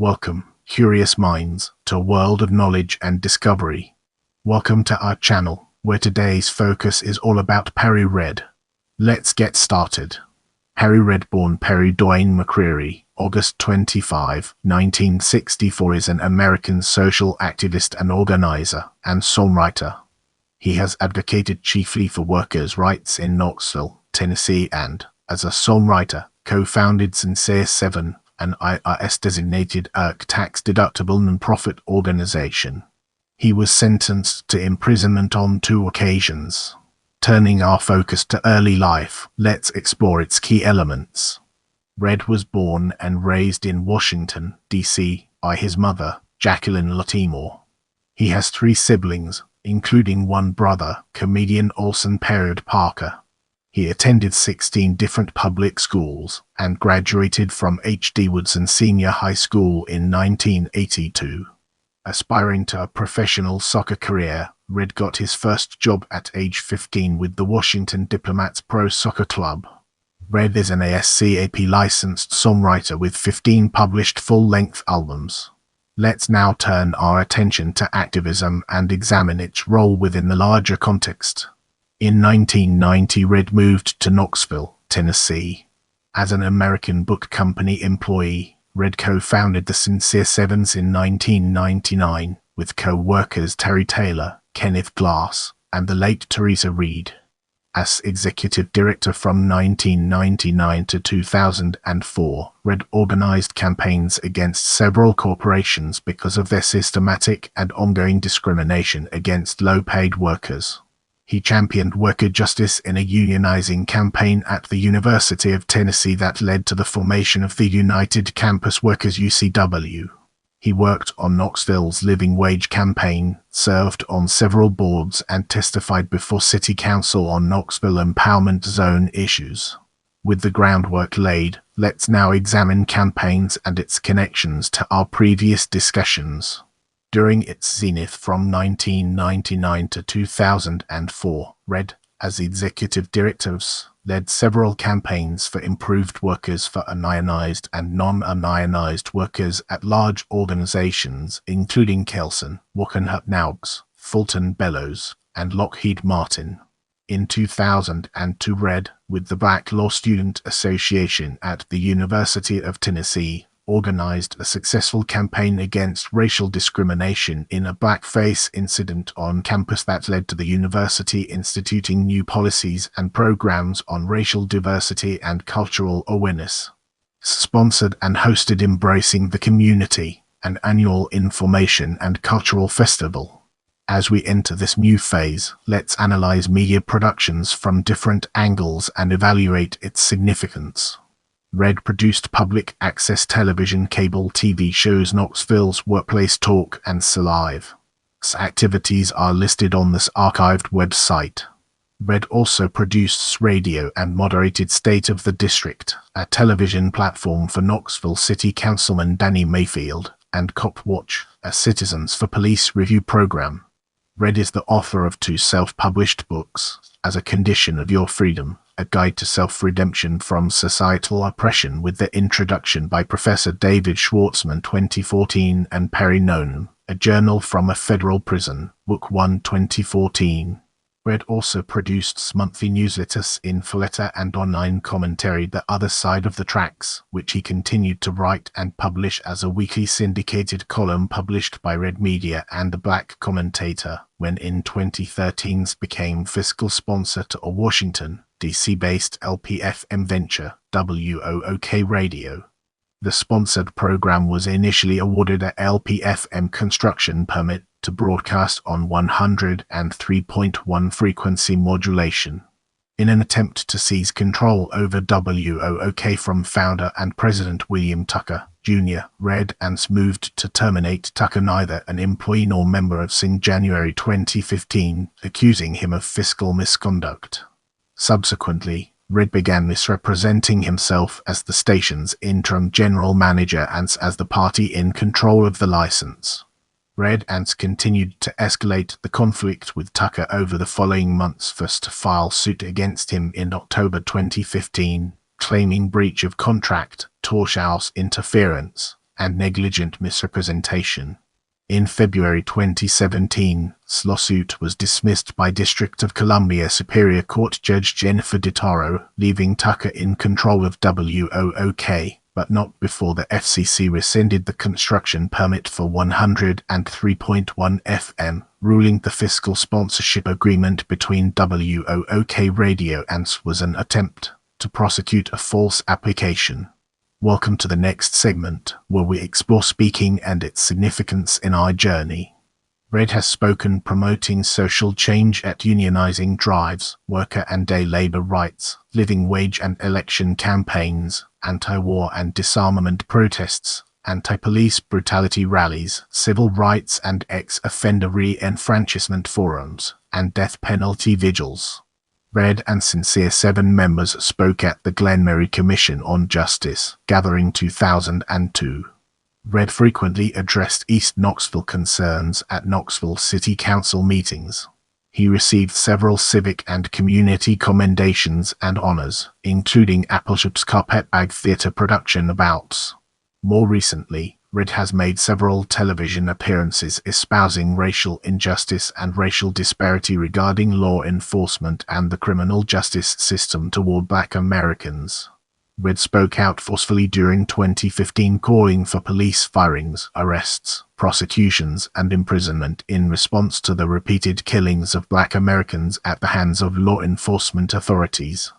Welcome, curious minds, to a world of knowledge and discovery. Welcome to our channel, where today's focus is all about Perry Red. Let's get started. Perry Red, born Perry Dawhayne McCreary, August 25, 1964, is an American social activist and organizer and songwriter. He has advocated chiefly for workers' rights in Knoxville, Tennessee, and, as a songwriter, co-founded Sincere 7, an IRS-designated tax-deductible non-profit organization. He was sentenced to imprisonment on 2 occasions. Turning our focus to early life, let's explore its key elements. Red was born and raised in Washington, D.C., by his mother, Jacqueline Latimore. He has 3 siblings, including 1 brother, comedian Olson Perry Parker. He attended 16 different public schools and graduated from H.D. Woodson Senior High School in 1982. Aspiring to a professional soccer career, Red got his first job at age 15 with the Washington Diplomats Pro Soccer Club. Red is an ASCAP licensed songwriter with 15 published full-length albums. Let's now turn our attention to activism and examine its role within the larger context. In 1990, Red moved to Knoxville, Tennessee. As an American Book Company employee, Red co-founded the Sincere Sevens in 1999 with co-workers Terry Taylor, Kenneth Glass, and the late Teresa Reed. As executive director from 1999 to 2004, Red organized campaigns against several corporations because of their systematic and ongoing discrimination against low-paid workers. He championed worker justice in a unionizing campaign at the University of Tennessee that led to the formation of the United Campus Workers UCW. He worked on Knoxville's living wage campaign, served on several boards, and testified before City Council on Knoxville Empowerment Zone issues. With the groundwork laid, let's now examine campaigns and its connections to our previous discussions. During its zenith from 1999 to 2004, Red, as executive directors, led several campaigns for improved workers for unionized and non-unionized workers at large organizations including Kelson, Wackenhut-Naugs, Fulton Bellows, and Lockheed Martin. In 2002, Red, with the Black Law Student Association at the University of Tennessee, organized a successful campaign against racial discrimination in a blackface incident on campus that led to the university instituting new policies and programs on racial diversity and cultural awareness. Sponsored and hosted Embracing the Community, an annual information and cultural festival. As we enter this new phase, let's analyze media productions from different angles and evaluate its significance. Red produced public access television cable TV shows Knoxville's Workplace Talk and Salive. Activities are listed on this archived website. Red also produced radio and moderated State of the District, a television platform for Knoxville City Councilman Danny Mayfield, and Cop Watch, a Citizens for Police review program. Red is the author of 2 self-published books, As a Condition of Your Freedom, A Guide to Self-Redemption from Societal Oppression with the introduction by Professor David Schwartzman 2014, and Perry Dawhayne, A Journal from a Federal Prison, Book 1 2014. Red also produced monthly newsletters, Infoletter, and online commentary The Other Side of the Tracks, which he continued to write and publish as a weekly syndicated column published by Red Media and The Black Commentator, when in 2013 became fiscal sponsor to a Washington, D.C.-based LPFM venture, WOOK Radio. The sponsored program was initially awarded a LPFM construction permit to broadcast on 103.1 frequency modulation. In an attempt to seize control over WOOK from founder and president William Tucker, Jr., Red Ants moved to terminate Tucker, neither an employee nor member of in January 2015, accusing him of fiscal misconduct. Subsequently, Red began misrepresenting himself as the station's interim general manager and as the party in control of the license. Red Ants continued to escalate the conflict with Tucker over the following months, first to file suit against him in October 2015, claiming breach of contract, tortious interference, and negligent misrepresentation. In February 2017, this lawsuit was dismissed by District of Columbia Superior Court Judge Jennifer DiTaro, leaving Tucker in control of WOOK, but not before the FCC rescinded the construction permit for 103.1 FM, ruling the fiscal sponsorship agreement between WOOK Radio and S was an attempt to prosecute a false application. Welcome to the next segment, where we explore speaking and its significance in our journey. Red has spoken promoting social change at unionizing drives, worker and day labor rights, living wage and election campaigns, anti-war and disarmament protests, anti-police brutality rallies, civil rights and ex-offender re-enfranchisement forums, and death penalty vigils. Red and Sincere 7 members spoke at the Glen Murray Commission on Justice, gathering 2002. Red frequently addressed East Knoxville concerns at Knoxville City Council meetings. He received several civic and community commendations and honors, including Appleship's Carpetbag Theatre production bouts. More recently, Red has made several television appearances espousing racial injustice and racial disparity regarding law enforcement and the criminal justice system toward Black Americans. Red spoke out forcefully during 2015, calling for police firings, arrests, prosecutions, and imprisonment in response to the repeated killings of Black Americans at the hands of law enforcement authorities.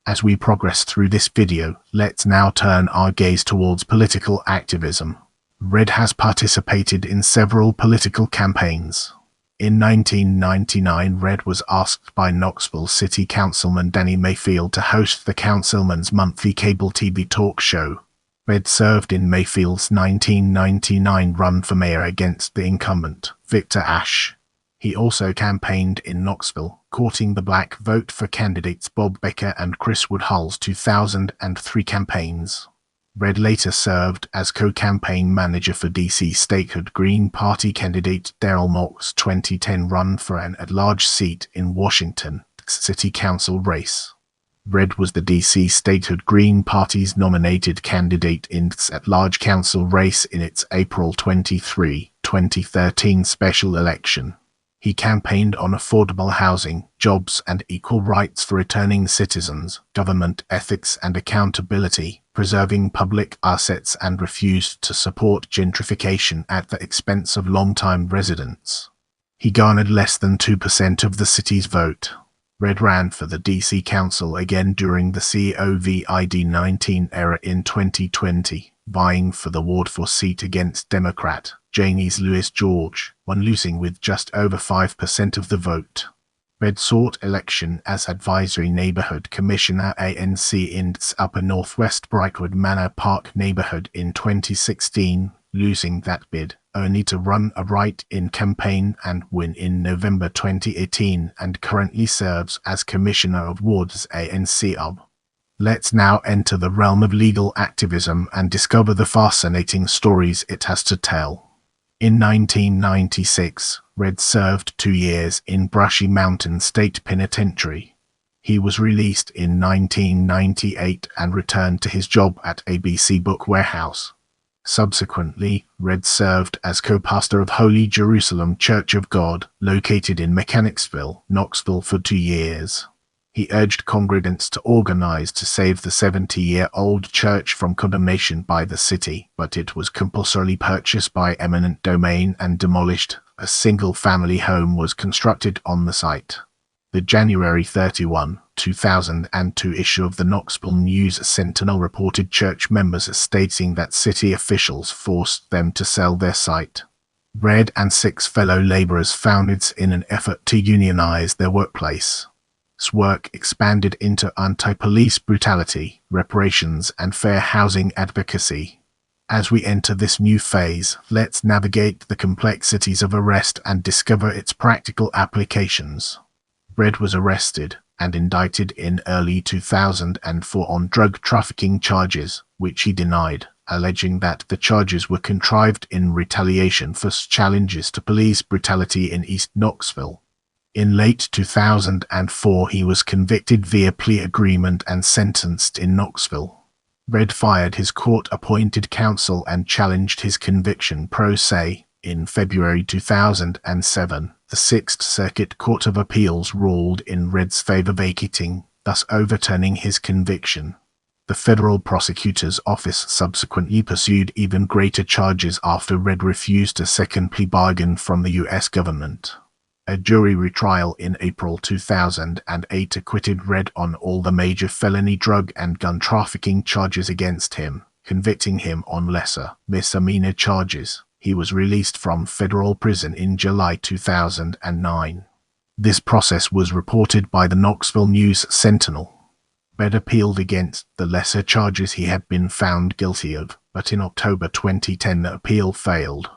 As we progress through this video, let's now turn our gaze towards political activism. Red has participated in several political campaigns. In 1999, Red was asked by Knoxville City Councilman Danny Mayfield to host the councilman's monthly cable TV talk show. Red served in Mayfield's 1999 run for mayor against the incumbent, Victor Ashe. He also campaigned in Knoxville, courting the black vote for candidates Bob Becker and Chris Woodhull's 2003 campaigns. Red later served as co-campaign manager for D.C. statehood Green Party candidate Darrell Mock's 2010 run for an at-large seat in Washington City Council race. Red was the D.C. statehood Green Party's nominated candidate in its at-large council race in its April 23, 2013 special election. He campaigned on affordable housing, jobs, and equal rights for returning citizens, government ethics and accountability, preserving public assets, and refused to support gentrification at the expense of longtime residents. He garnered less than 2% of the city's vote. Red ran for the D.C. Council again during the COVID-19 era in 2020, vying for the Ward 4 seat against Democrat Janice Lewis George, one losing with just over 5% of the vote. Red sought election as Advisory Neighborhood Commissioner ANC in its Upper Northwest Brightwood Manor Park neighborhood in 2016, losing that bid, only to run a write-in campaign and win in November 2018, and currently serves as Commissioner of Ward's ANC UB. Let's now enter the realm of legal activism and discover the fascinating stories it has to tell. In 1996, Red served 2 years in Brushy Mountain State Penitentiary. He was released in 1998 and returned to his job at ABC Book Warehouse. Subsequently, Red served as co-pastor of Holy Jerusalem Church of God, located in Mechanicsville, Knoxville, for 2 years. He urged congregants to organize to save the 70-year-old church from condemnation by the city, but it was compulsorily purchased by eminent domain and demolished. A single-family home was constructed on the site. The January 31, 2002 issue of the Knoxville News-Sentinel reported church members stating that city officials forced them to sell their site. Red and 6 fellow laborers founded it in an effort to unionize their workplace. This work expanded into anti-police brutality, reparations, and fair housing advocacy. As we enter this new phase, let's navigate the complexities of arrest and discover its practical applications. Red was arrested and indicted in early 2004 on drug trafficking charges, which he denied, alleging that the charges were contrived in retaliation for challenges to police brutality in East Knoxville. In late 2004, he was convicted via plea agreement and sentenced in Knoxville. Red fired his court-appointed counsel and challenged his conviction pro se. In February 2007, the Sixth Circuit Court of Appeals ruled in Red's favor, vacating, thus overturning his conviction. The federal prosecutor's office subsequently pursued even greater charges after Red refused a second plea bargain from the U.S. government. A jury retrial in April 2008 acquitted Red on all the major felony drug and gun trafficking charges against him, convicting him on lesser misdemeanor charges. He was released from federal prison in July 2009. This process was reported by the Knoxville News Sentinel. Red appealed against the lesser charges he had been found guilty of, but in October 2010 the appeal failed.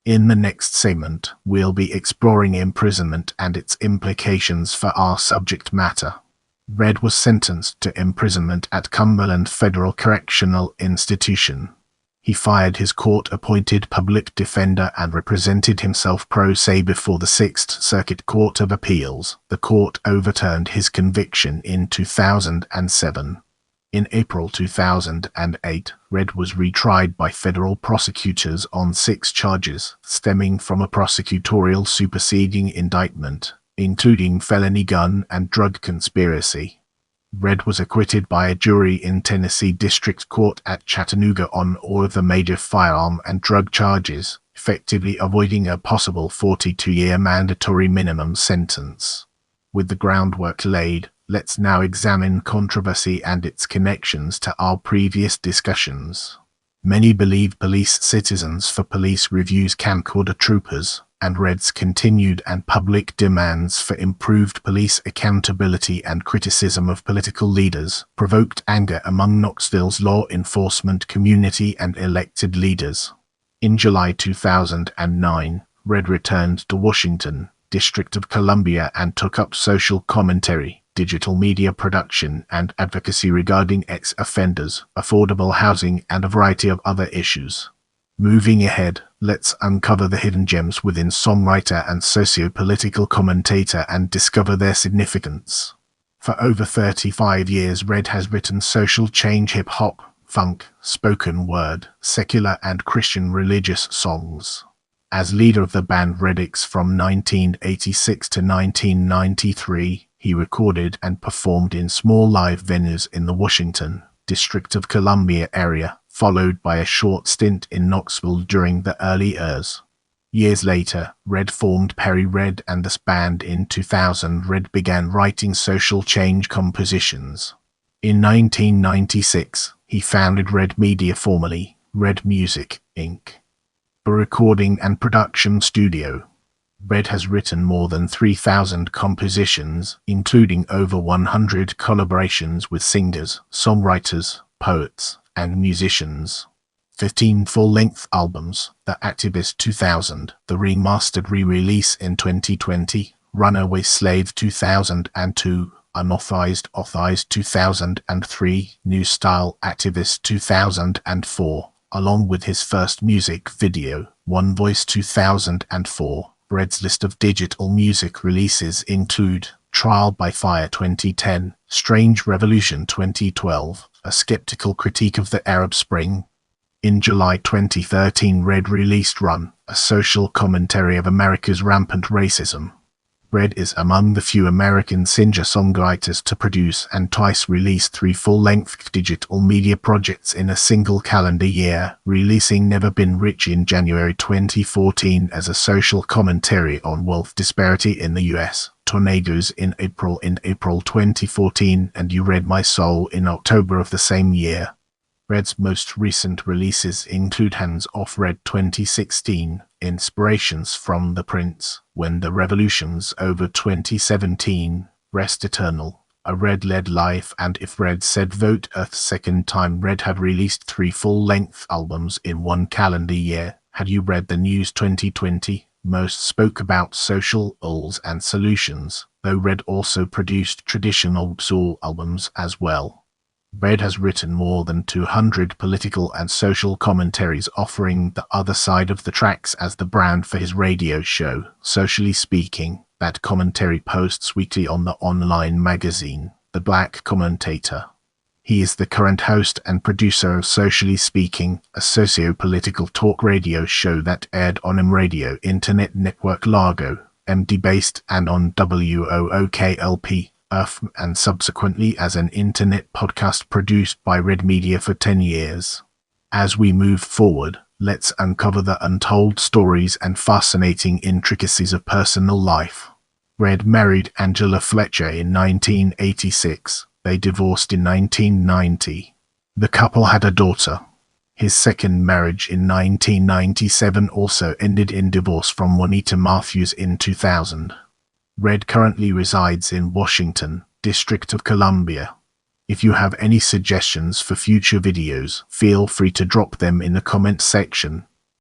In the next segment, we'll be exploring imprisonment and its implications for our subject matter. Red was sentenced to imprisonment at Cumberland Federal Correctional Institution. He fired his court-appointed public defender and represented himself pro se before the Sixth Circuit Court of Appeals. The court overturned his conviction in 2007. In April 2008, Red was retried by federal prosecutors on 6 charges stemming from a prosecutorial superseding indictment, including felony gun and drug conspiracy. Red was acquitted by a jury in Tennessee District Court at Chattanooga on all of the major firearm and drug charges, effectively avoiding a possible 42-year mandatory minimum sentence. With the groundwork laid, let's now examine controversy and its connections to our previous discussions. Many believe police citizens for police reviews camcorder troopers, and Red's continued and public demands for improved police accountability and criticism of political leaders provoked anger among Knoxville's law enforcement community and elected leaders. In July 2009, Red returned to Washington, District of Columbia, and took up social commentary, digital media production, and advocacy regarding ex-offenders, affordable housing, and a variety of other issues. Moving ahead, let's uncover the hidden gems within songwriter and socio-political commentator and discover their significance. For over 35 years, Red has written social change, hip-hop, funk, spoken word, secular and Christian religious songs. As leader of the band Redix from 1986 to 1993, he recorded and performed in small live venues in the Washington, District of Columbia area, followed by a short stint in Knoxville during the early years. Years later, Red formed Perry Red and this band. In 2000, Red began writing social change compositions. In 1996, he founded Red Media, formerly Red Music, Inc., a recording and production studio. Red has written more than 3,000 compositions, including over 100 collaborations with singers, songwriters, poets, and musicians. 15 full-length albums: The Activist 2000, the remastered re-release in 2020, Runaway Slave 2002, Unauthorized 2003, New Style Activist 2004, along with his first music video, One Voice 2004. Red's list of digital music releases include Trial by Fire 2010, Strange Revolution 2012, A Skeptical Critique of the Arab Spring. In July 2013, Red released Run, a social commentary of America's rampant racism. Red is among the few American singer-songwriters to produce and twice release 3 full-length digital media projects in a single calendar year, releasing Never Been Rich in January 2014 as a social commentary on wealth disparity in the U.S., Tornadoes in April 2014, and You Read My Soul in October of the same year. Red's most recent releases include Hands Off Red 2016, Inspirations from the Prince, When the Revolution's Over 2017, Rest Eternal, A Red-Led Life, and If Red Said Vote a Second Time. Red have released 3 full-length albums in 1 calendar year. Had You Read the News 2020? Most spoke about social ills and solutions, though Red also produced traditional soul albums as well. Red has written more than 200 political and social commentaries, offering the other side of the tracks as the brand for his radio show, Socially Speaking, that commentary posts weekly on the online magazine, The Black Commentator. He is the current host and producer of Socially Speaking, a socio-political talk radio show that aired on M Radio Internet Network Largo, MD-based, and on WOOKLP, and subsequently as an internet podcast produced by Red Media for 10 years. As we move forward, let's uncover the untold stories and fascinating intricacies of personal life. Red married Angela Fletcher in 1986. They divorced in 1990. The couple had a daughter. His second marriage in 1997 also ended in divorce from Juanita Matthews in 2000. Red currently resides in Washington, District of Columbia. If you have any suggestions for future videos, feel free to drop them in the comments section.